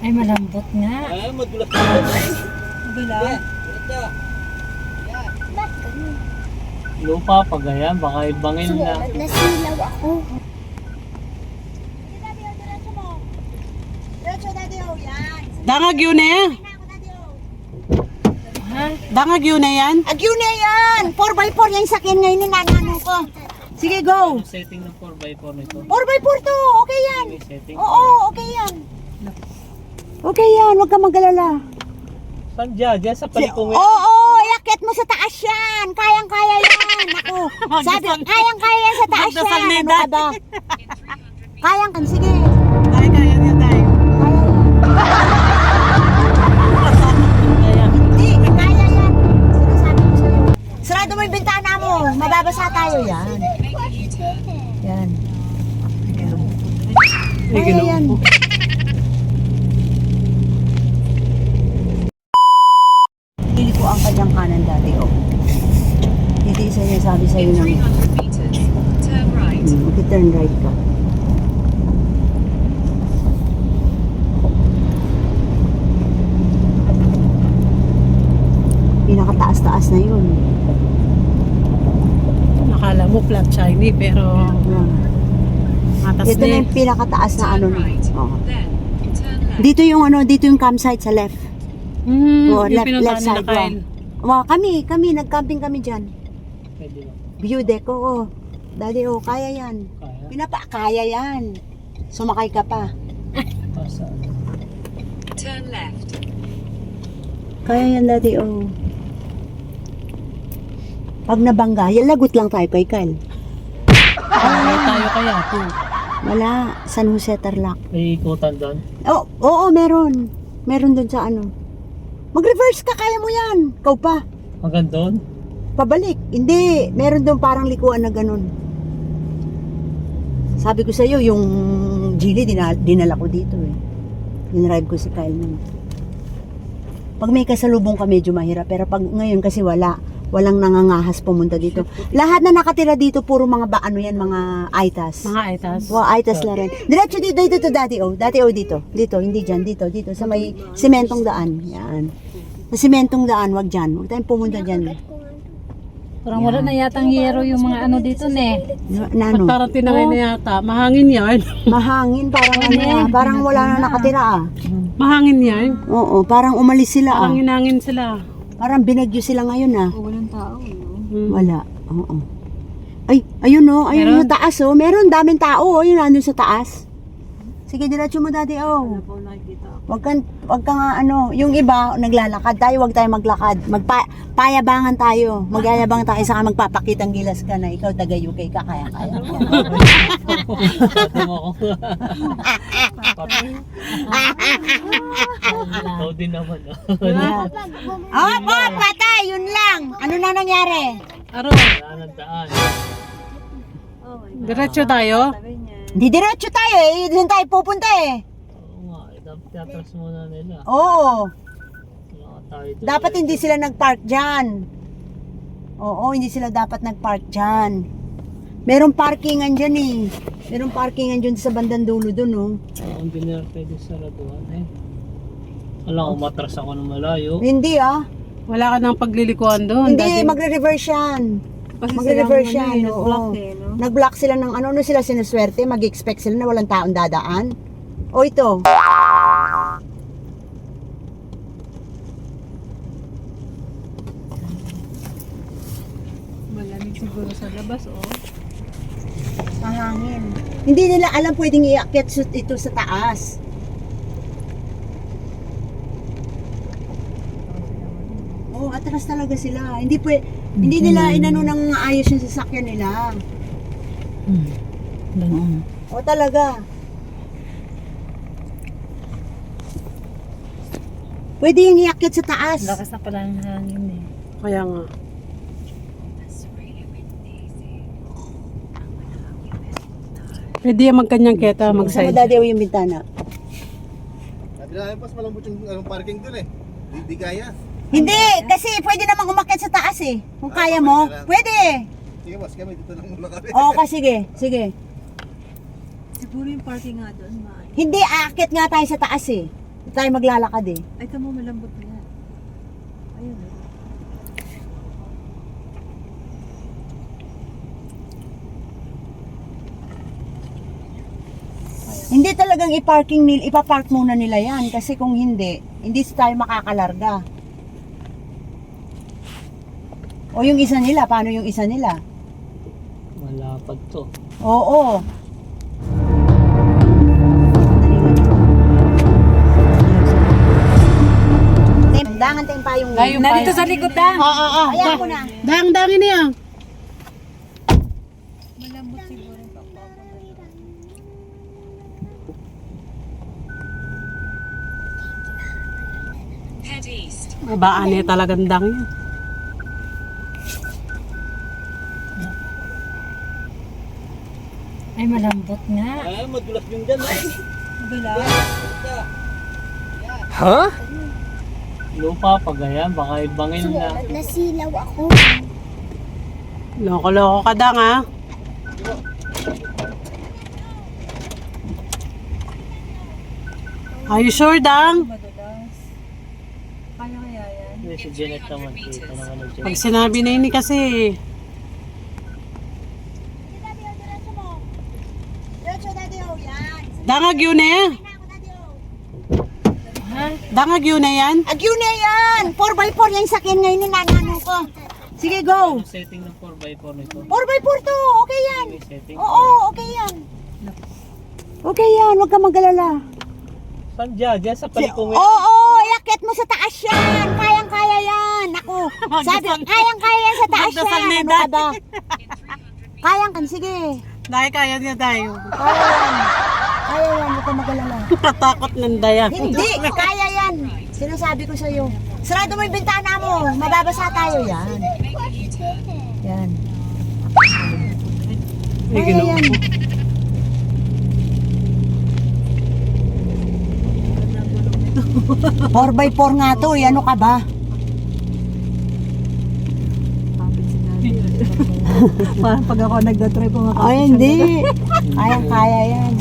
Ay, malambot nga. Ay, madulas na. Magulang. Ba't ganun? Lupa pa ganyan, baka ibangin na. Sumulat na silaw ako. Dangag yun na yan. Ha? Dangag yun na yan. Agyo na yan! 4x4 yung sakyan ngayon ni nanano ko. Sige, go! Ano setting ng 4x4 nito? 4x4 to! Okay yan! May setting? Oo, okay yan. Okay yan, huwag ka mag-alala. Saan dyan? Dyan sa palikong Oo, yakit mo sa taas yan! Kayang-kaya yan! Ako, sabi, kayang-kaya yan sa taas Magdasal yan! na Ano ka ba? Kayang, sige. Ay, kaya niya tayo. Hindi, kaya yan. Sinasabi ko sa'yo. Sarado mo yung bintana mo. Mababasa tayo yan. Yan. Kaya yan. Hindi ko ang kanyang kanan dati, oh. Hindi isa niya sabi sa'yo ng... 300 meters, turn right. Mag-turn right ka. Pinakataas-taas na yun. Nakala mo flat shiny pero Yan. matas Ito na na. yung pinakataas na ano. Turn right. Oh. Then, turn left. Dito yung ano, dito yung campsite sa left. Oo, Yung pinuntahan nila side. Kyle. Kami, nag-camping kami dyan. Pwede ba? View deck, oo. Daddy, kaya yan. Kaya? Kaya yan. Sumakay ka pa. Pasa. Turn left. Kaya yan, daddy, Pag nabangga, lagot lang tayo kay Kyle. Ay, tayo kaya po. Wala, San Jose Tarlac. May ikutan doon. Oo, meron. Meron doon sa ano. Mag-reverse ka, kaya mo yan. Ikaw pa. Hanggang doon? Pabalik. Hindi, meron doon parang likuan na ganun. Sabi ko sa iyo, yung Gili, dinala ko dito eh. Dinrive ko si Kyle nun. Pag may kasalubong ka, medyo mahirap. Pero pag ngayon kasi walang nangangahas pumunta dito. Lahat na nakatira dito, puro mga mga aitas. Mga itas. Aitas na rin. Diretso dito to dati, Dati, dito. Dito, hindi dyan, dito. Sa may simentong daan. Yan. Sa simentong daan, wag dyan. Huwag tayong pumunta dyan. Parang wala na yatang yero yung mga ano dito, ne. Nano? Pagkarating na ngayon na yata. Mahangin yan. Mahangin, parang wala na nakatira Mahangin yan. Oo, parang umalis sila Hangin-hangin sila. Parang binagyo sila ngayon Walang tao, no? Wala, oo. Ay, ayun ayun yung taas Meron daming tao yun nandun sa taas. Sige, diretso mo dati Wag ka nga yung iba naglalakad tayo, wag tayo maglakad. Payabangan tayo. Magyayabang tayo saka magpapakitang gilas ka na ikaw taga UK ka kaya. Tama ko. Ikaw din naman. Patay, yun lang. Ano na nangyari? Aro, Wala ng daan. diretso tayo. Di diretso tayo doon tayo pupunta Oo nga, dapat atras muna nila. Oo. Wala tayo doon. Dapat hindi sila nag-park dyan. Oo, hindi sila dapat nag-park dyan. Merong parkingan dyan Merong parkingan dyan sa bandang dulo dun Hindi nila pwede saraduhan Alam ko, matras ako ng malayo. Hindi Wala ka nang paglilikuan doon. Hindi, magre-reverse yan. Magre-reverse yan. Oo. Nag-block sila ng ano sila sinuswerte. Mag-expect sila na walang taong dadaan. O ito. Malamig siguro sa labas, Mahangin. Hindi nila alam pwedeng iakyat ito sa taas. Atras talaga sila. Hindi nila inano ng ayos yung sasakyan nila. Talaga. Pwede yung iakyat sa taas. Lakas na pala ng hangin, Kaya nga. Pwede yan magkanyang keta, Sa mag-side. madadaw yung bintana. Sabi pas malambot yung parking dun Hindi kaya. Hindi, kasi pwede namang umakyat sa taas Kung kaya mo, pwede. Sige boss, kami dito lang muna kami. Sige. Siguro yung parking nga doon, Hindi, aakyat nga tayo sa taas Hindi tayo maglalakad eh. Ay, tamo malambot na. Ayun. Hindi talagang ipapark muna nila yan. Kasi kung hindi tayo makakalarga. O yung isa nila, paano yung isa nila? Malapad to. Oo. Dangan tayong payong. Dayo pa. Nandito sa likod na. Oo. Ayan ko na. Dang-dangin niya. Head east. Babaan niya talagang dang yan. Ay, malambot nga. Ay, madulas yung dyan. Lupa pa ganyan, baka ibangin na. Loko-loko ka dang ha. Are you sure, Dang? Kaya kaya yan. Hindi, si Janet naman dito naman na Pag sinabi na yun kasi, dangag yun eh. Dangag yun eh yan. Agyo na yan! 4x4 yung sakyan ngayon ni nanano ko. Sige, go! Ano setting ng 4x4 nito? 4x4 to! Okay yan! May setting? Oo, okay yan. Okay yan, huwag ka mag-alala. Saan dyan? Diyan sa palikong Oo, yakit mo sa taas yan. Kayang-kaya yan. Ako, sabi, kayang-kaya yan sa taas Magdasal yan. ni Ano ka Dad. ba? Kayang kan, sige. Dahil kaya niya tayo. Kaya yan. Kaya yan, huwag ka mag-alala. Tatakot ng daya. Hindi, kaya yan. Sinasabi ko sa'yo. Sarado mo yung bintana mo. Mababasa tayo yan. Yan. Kaya yan. Four by four nga to, ano ka ba? Parang pag ako nagda-try ko nga. Ay, hindi. Kaya yan.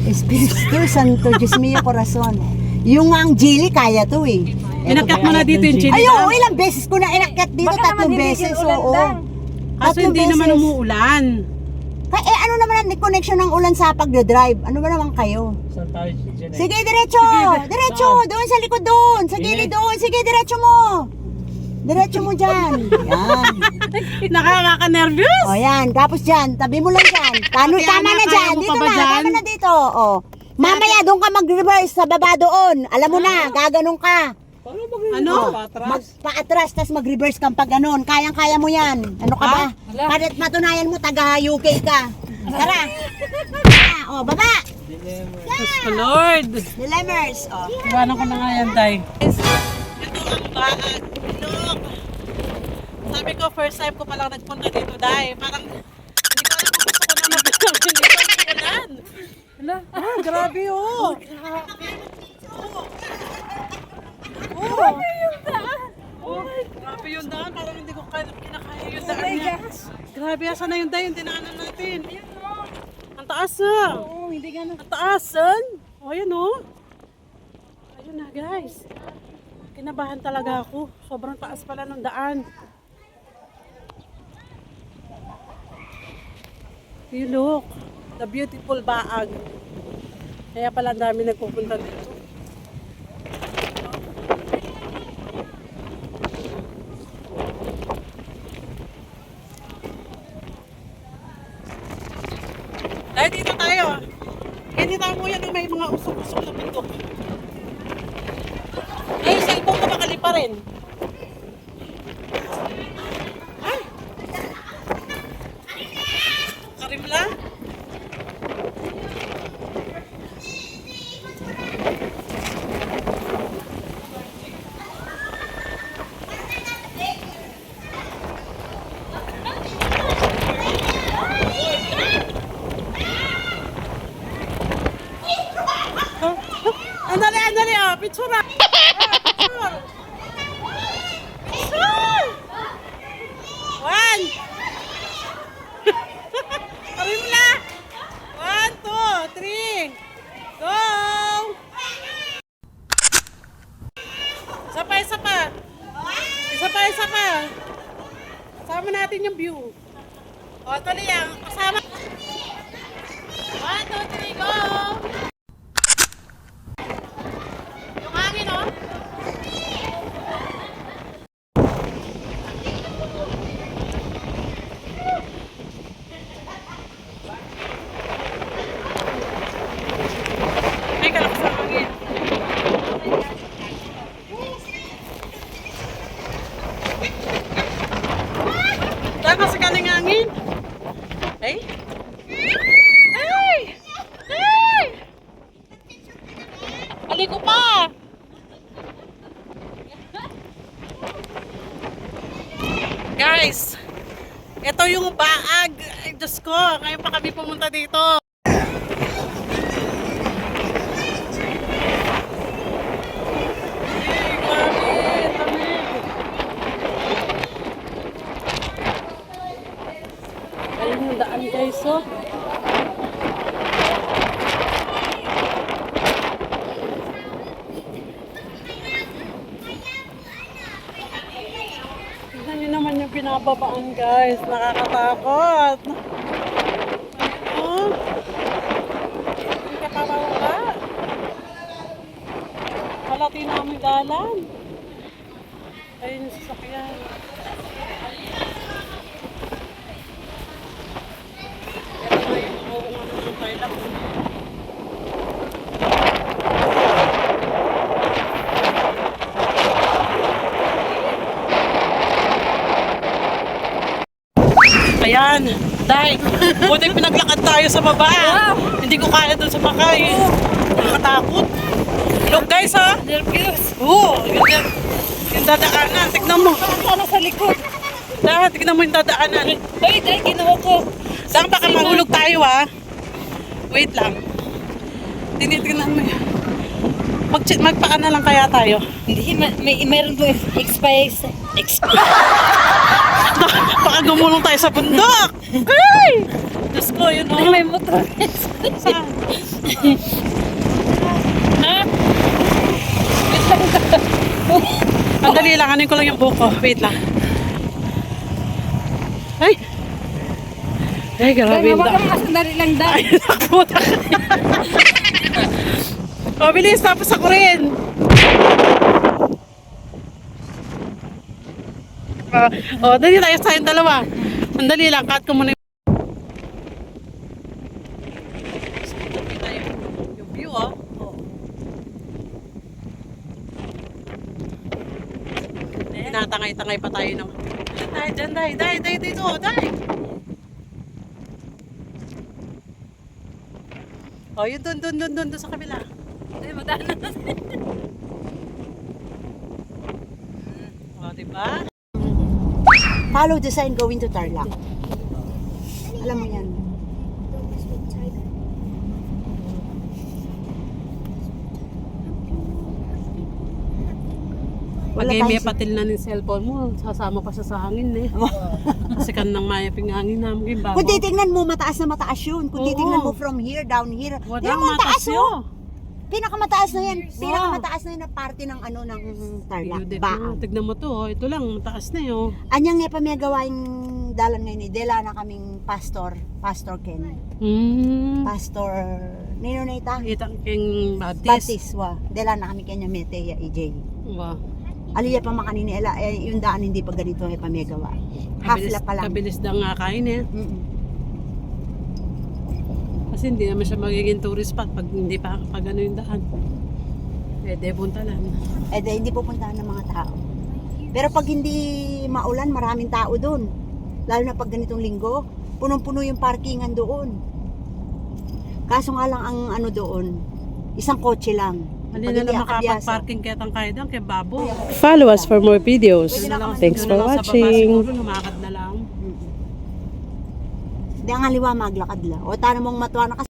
Espiritu Santo, Diyos mío, corazon. Yung ang Jilly, kaya to eh. Inakyat mo na dito yung chili. Ay, oo, ilang beses ko na inakyat dito, Baka naman 3 hindi beses, ulan oo. lang. Kaso hindi naman umuulan. Ano naman ang connection ng ulan sa pagdadrive? Ano ba naman kayo? Saan tayo si Janet? Sige, diretso! Diretso! Doon sa likod doon! Sa gilid doon! Sige, diretso mo! Diretso mo dyan! Yan! Nakaka-nervous. O yan, tapos dyan, tabi mo lang dyan. Tama na kaya dyan, mo dito pa ba na, dyan? tama na dito. O. Mamaya doon ka mag-reverse sa baba doon. Alam mo na, gaganong ka. Paano Ano? Paatras, tas mag-reverse kang pag ganon. Kayang-kaya mo yan. Ano ka ba? Para matunayan mo, taga-UK ka. Tara! O, baba! Diyos ko, Lord. Dilemers! O. Iwanan ko na nga yan, Day. Ito ang baag. Look. Sabi ko, first time ko palang nagpunta dito, Day. Parang, hindi ko alam kung gusto ko na magpunta dito. Hala, grabe oh. Grabe yung daan. Parang hindi ko kinakaya yung daan niya. Grabe, asan na yung daan yung dinaanan natin? Ang taas ah. Hindi ganun. Ang taasan. O, ayan o. Ayun na, guys. Kinabahan talaga ako. Sobrang taas pala ng daan. You look. The beautiful Baag. Kaya pala ang dami nagpupunta dito. Dahil dito tayo. Hindi tayo mo yan yung may mga usok-usok na pinto. Ay, cellphone ko makali pa rin. Ay! Karimla? Andali, ah, picture na. Picture. Picture. One. Karimla. 1, 2, 3. Go. natin yung view. O, tuloy yan. Kasama. 1, 2, 3, go! Yung hangin, oh. May kalakas ang hangin. Lakas ka ng hangin. Ay! Ay! Ay! Aliko pa! Guys, ito yung baag. Ay, Diyos ko, ngayon pa kami pumunta dito. Ay, grabe, lamig. Ayun yung daan guys, oh. Tignan nyo naman yung binababaan guys. Nakakatakot. Ayun, oh. Hindi ka pababa. Kalati namin dalan. Ayun yung sasakyan. Ayan, Day, buti pinaglakad tayo sa baba. Hindi ko kaya doon sa bakay. Nakakatakot. Look guys ha. Oo, yung dadaanan. Tignan mo. Sana sa likod. Tignan mo yung dadaanan. Ay, dahil ginawa ko. Saan baka mahulog tayo ha? Wait lang. Tinitignan mo yan. Magpaana lang kaya tayo. Hindi, meron doon expire. Baka gumulong tayo sa bundok. Hey! Diyos ko, yun o. May motor. Saan? Ha? Andali lang, anin ko lang yung buko. Wait lang. Ay! Ay, grabe yung daan. Sandali lang dahil. Ay, nakot. O, bilis, tapos ako rin. Dali tayo sa yung dalawa. Andali lang, cut ko muna yung view, oh. Tinatangay-tangay pa tayo naman. Day, dito, day. Oh, yun doon sa kabila. Ay, madaan na. Oh, diba? Follow the sign going to Tarlac. Alam mo yan. Pag Wala may tayong- patil na ng cellphone mo, sasama pa siya sa hangin eh. Kasi kan nang mayaping hangin namin. Kung titignan mo, mataas na mataas yun. Kung Oo. titignan mo from here, down here. Walang Yan mo, taas matas oh. Pinakamataas na yan. Wow. Pinakamataas na yan na parte ng ano ng Tarlac. Baang. Tignan mo to, oh. Ito lang, mataas na yun. Anyang nga pa may gawain dalan ngayon ni Dela na kaming pastor Ken. Pastor Nino na ita? Itang king Baptist. Baptist wa. Dela na kami kanya Meteya EJ. Wow. Aliya pa makanini ela yung daan hindi pa ganito ay pa may gawa. Half lap pa lang. Kabilis na nga kain eh. Mm-mm. Kasi hindi naman siya magiging tourist spot pag hindi pa pag ano yung daan. Pwede puntalan. Eh di, hindi pupuntahan ng mga tao. Pero pag hindi maulan, maraming tao doon. Lalo na pag ganitong linggo, punong-puno yung parkingan doon. Kaso nga lang ang ano doon, isang kotse lang. Hindi Pag na hindi lang akabyasa. makapag-parking kaya tang kaidang kay Babo. Follow us for more videos. Thanks for watching. Lumakad na lang. Hindi ang haliwa maglakad la. O tana mong matuwa na kasi